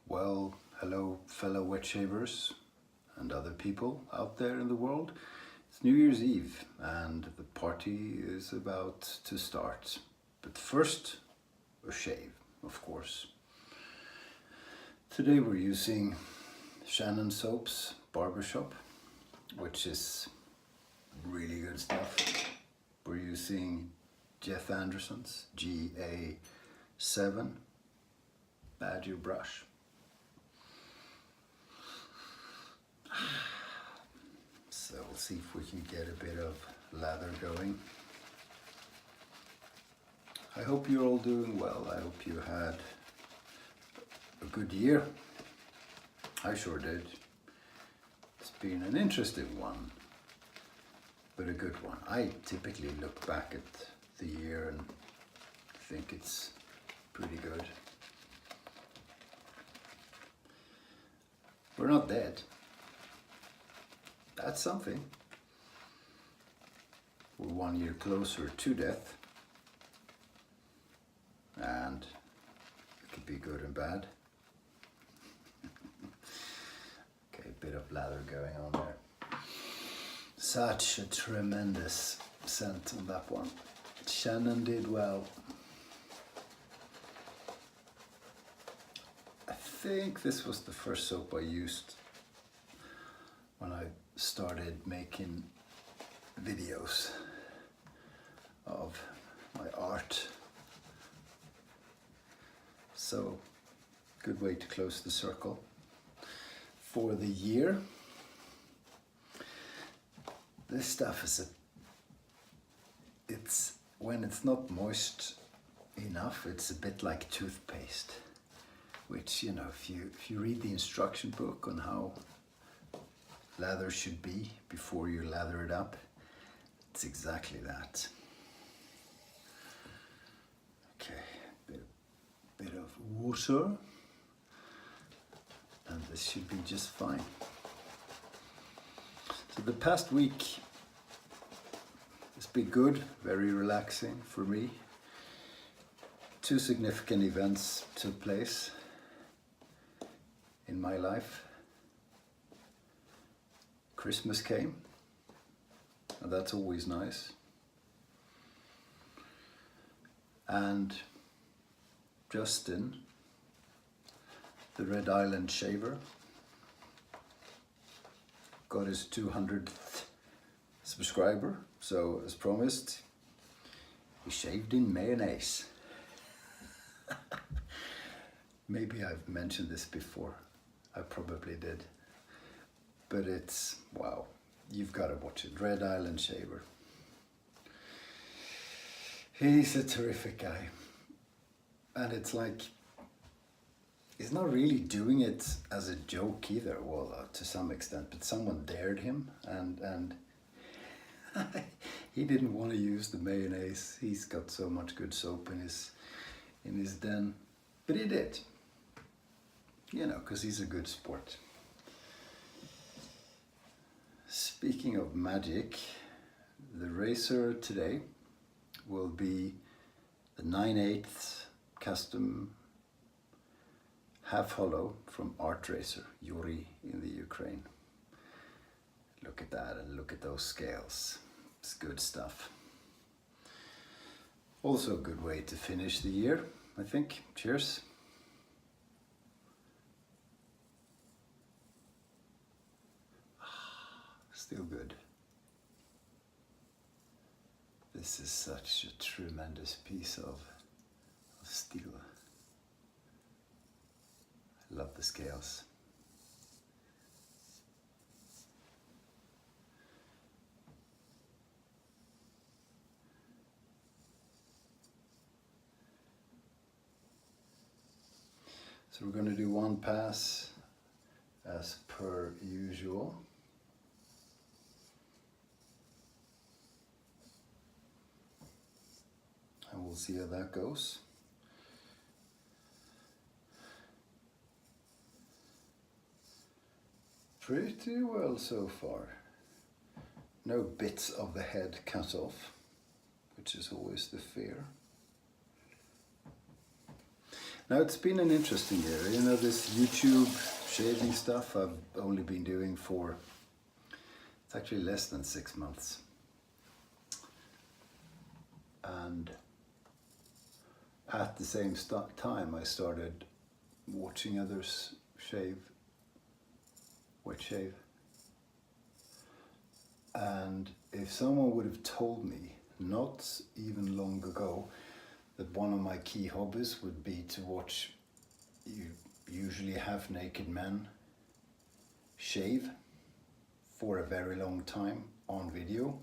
Well, hello fellow wet shavers and other people out there in the world. It's New Year's Eve and the party is about to start. But first, a shave, of course. Today we're using Shannon soap's Barbershop, which is really good stuff. We're using Geoff Anderson's GA7 Badger brush. So we'll see if we can get a bit of lather going. I hope you're all doing well. I hope you had a good year. I sure did. It's been an interesting one, but a good one. I typically look back at the year and think it's pretty good. We're not dead. That's something. We're 1 year closer to death. And it could be good and bad. Okay, a bit of lather going on there. Such a tremendous scent on that one. Shannon did well. I think this was the first soap I used when I started making videos of my art. So, good way to close the circle for the year. This stuff is when it's not moist enough, it's a bit like toothpaste, which, you know, if you read the instruction book on how lather should be before you lather it up, it's exactly that. Okay, bit of water, and this should be just fine. So the past week has been good, very relaxing for me. 2 significant events took place in my life. Christmas came, and that's always nice. And Justin, the Red Island shaver, got his 200th subscriber. So as promised, he shaved in mayonnaise. Maybe I've mentioned this before. I probably did. But it's, wow, you've got to watch it. Red Island shaver. He's a terrific guy. And it's like, he's not really doing it as a joke either. Well, to some extent, but someone dared him, and he didn't want to use the mayonnaise. He's got so much good soap in his den, but he did. You know, because he's a good sport. Speaking of magic, the razor today will be the 9/8 custom half hollow from ArtRazor, Yuri in the Ukraine. Look at that, and look at those scales. It's good stuff. Also a good way to finish the year, I think. Cheers. Still good. This is such a tremendous piece of steel. I love the scales. So we're going to do one pass as per usual. And we'll see how that goes. Pretty well so far. No bits of the head cut off, which is always the fear. Now it's been an interesting year. You know, this YouTube shaving stuff I've only been doing for, it's actually less than 6 months. And at the same time I started watching others shave, wet shave. And if someone would have told me, not even long ago, that one of my key hobbies would be to watch usually half-naked men shave for a very long time on video,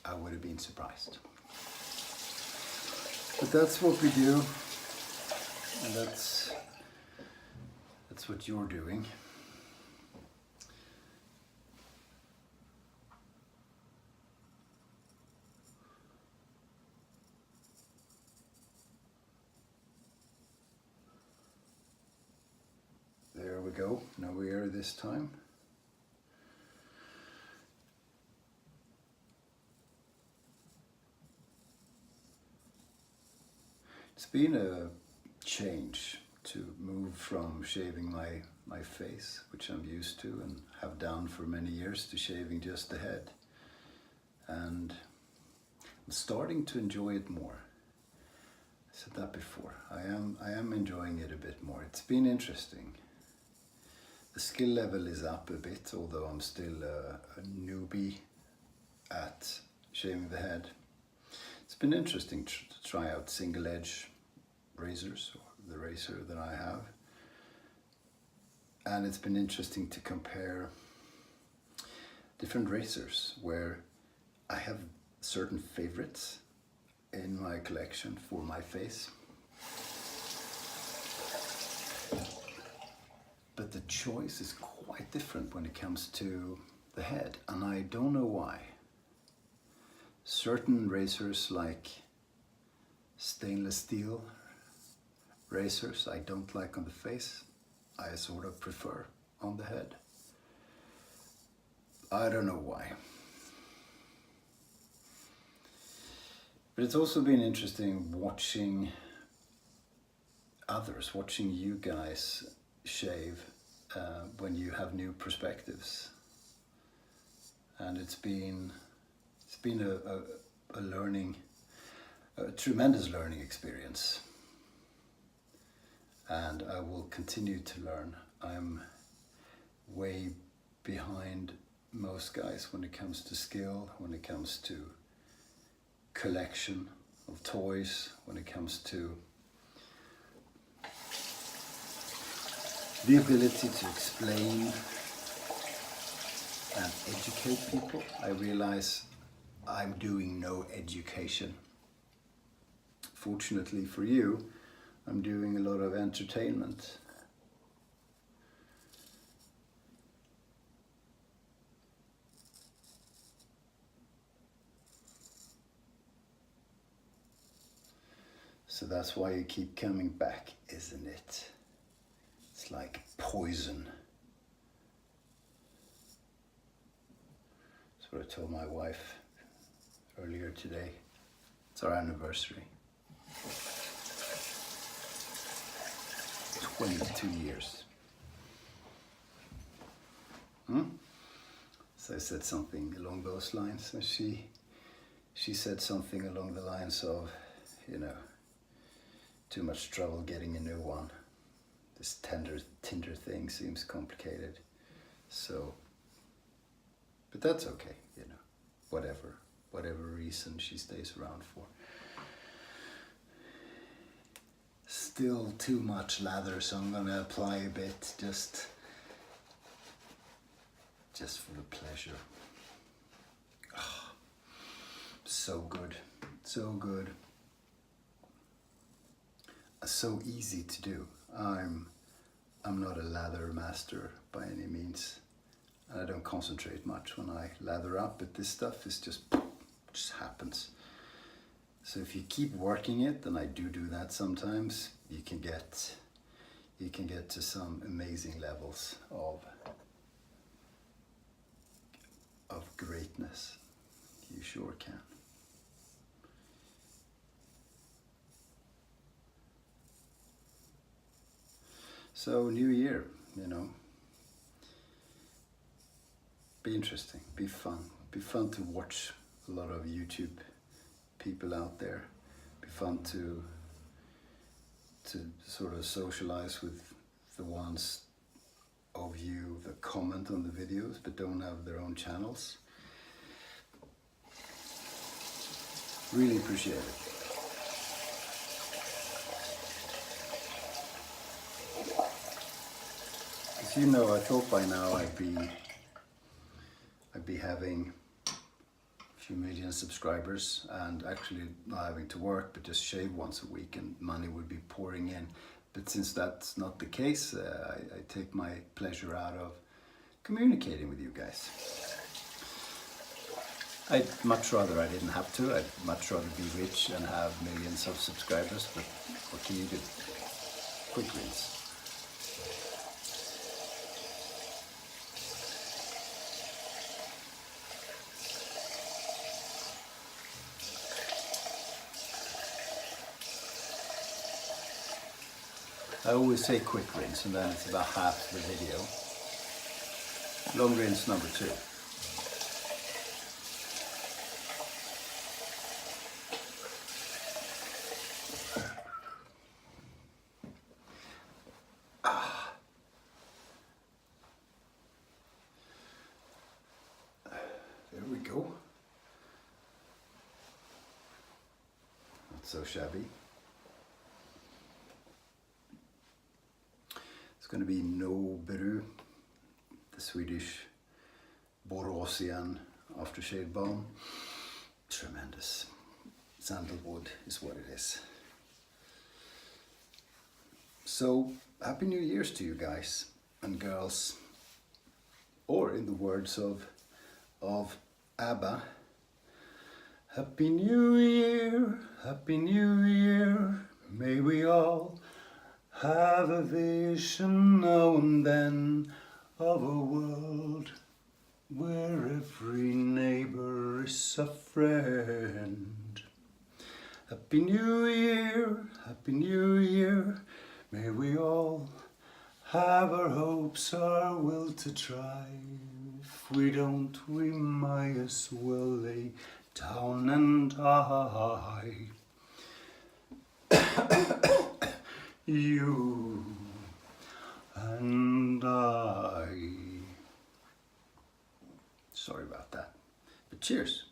I would have been surprised. But that's what we do, and that's what you're doing. There we go, no air this time. It's been a change to move from shaving my face, which I'm used to and have done for many years, to shaving just the head. And I'm starting to enjoy it more. I said that before. I am enjoying it a bit more. It's been interesting. The skill level is up a bit, although I'm still a newbie at shaving the head. It's been interesting to try out single edge razors, or the razor that I have. And it's been interesting to compare different razors where I have certain favorites in my collection for my face. But the choice is quite different when it comes to the head, and I don't know why. Certain razors, like stainless steel razors, I don't like on the face. I sort of prefer on the head. I don't know why. But it's also been interesting watching others, watching you guys shave when you have new perspectives. And it's been a learning, a tremendous learning experience. And I will continue to learn. I'm way behind most guys when it comes to skill, when it comes to collection of toys, when it comes to the ability to explain and educate people. I realize I'm doing no education. Fortunately for you, I'm doing a lot of entertainment. So that's why you keep coming back, isn't it? It's like poison. That's what I told my wife earlier today. It's our anniversary. 22 years. So I said something along those lines, and she said something along the lines of, you know, too much trouble getting a new one. This Tinder thing seems complicated. So, but that's okay, you know, whatever reason she stays around for. Still too much lather, so I'm gonna apply a bit, just for the pleasure. Oh, so good, so good. So easy to do. I'm not a lather master by any means. I don't concentrate much when I lather up, but this stuff is just happens. So if you keep working it, and I do that sometimes, you can get to some amazing levels of greatness. You sure can. So new year, you know, be interesting, be fun to watch a lot of YouTube people out there, be fun to sort of socialize with the ones of you that comment on the videos but don't have their own channels. Really appreciate it. As you know, I thought by now I'd be having a few million subscribers and actually not having to work but just shave once a week and money would be pouring in. But since that's not the case, I take my pleasure out of communicating with you guys. I'd much rather I didn't have to. I'd much rather be rich and have millions of subscribers, but what can you do? Quick rinse. I always say quick rinse and then it's about half the video. Long rinse number 2. There we go. Not so shabby. It's going to be Noberu, the Swedish Borosian aftershave balm. Tremendous. Sandalwood is what it is. So, Happy New Year's to you guys and girls. Or in the words of ABBA, Happy New Year, Happy New Year, may we all have a vision now and then of a world where every neighbor is a friend. Happy New Year, Happy New Year, may we all have our hopes, our will to try. If we don't, we might as well lay down and die. You and I. Sorry about that, but cheers.